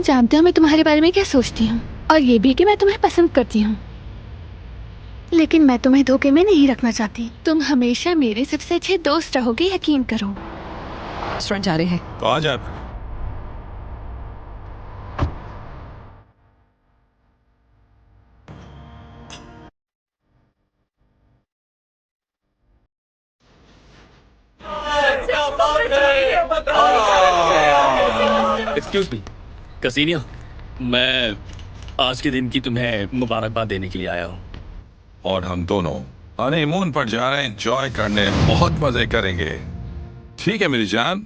जानते हो मैं तुम्हारे बारे में क्या सोचती हूँ, और ये भी कि मैं तुम्हें पसंद करती हूँ, लेकिन मैं तुम्हें धोखे में नहीं रखना चाहती। तुम हमेशा मेरे सबसे अच्छे दोस्त रहोगे, यकीन करो। रेस्टोरेंट जा रहे हैं। तो आ जा। एक्सक्यूज मी कसीनिया, मैं आज के दिन की तुम्हें मुबारकबाद देने के लिए आया हूँ। और हम दोनों हनीमून पर जा रहे हैं, एंजॉय करने, बहुत मजे करेंगे। ठीक है मेरी जान।